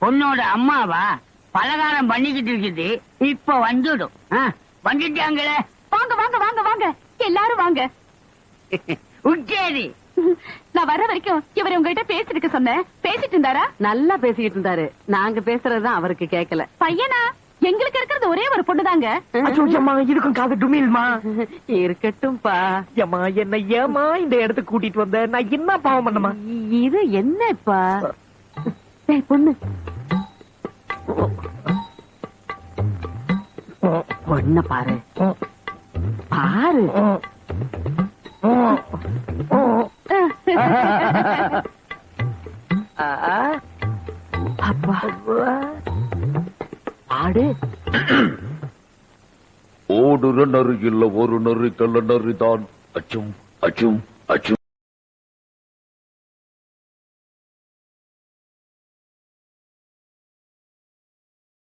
பொண்ணோட அம்மாவா பலகாரம் பண்ணிக்கிட்டு இருக்குது. இப்ப வந்துடும். வந்துட்டாங்களே. வாங்க வாங்க வாங்க வாங்க எல்லாரும் வாங்க. உச்சேரி நான் வர வரைக்கும் இவர் உங்ககிட்ட பேசிட்டு சொன்னேன். பேசிட்டு இருந்தாரா? நல்லா பேசிக்கிட்டு இருந்தாரு. நாங்க பேசுறதுதான் அவருக்கு கேட்கல. பையனா? எங்களுக்கு இருக்கிறது ஒரே ஒரு பொண்ணுதாங்க. இருக்கும் காது டுமில்மா. இருக்கட்டும்பா. ஏமா என்ன ஏமா இந்த இடத்துக்கு கூட்டிட்டு வந்த? நான் என்ன பாவம் பண்ணமா? இது என்னப்பா பொண்ணு? பொண்ண பாரு பாரு. அப்பா ஆடு ஓடுற நறு இல்ல ஒரு நறு கல்ல நறுதான். அச்சும் அச்சும்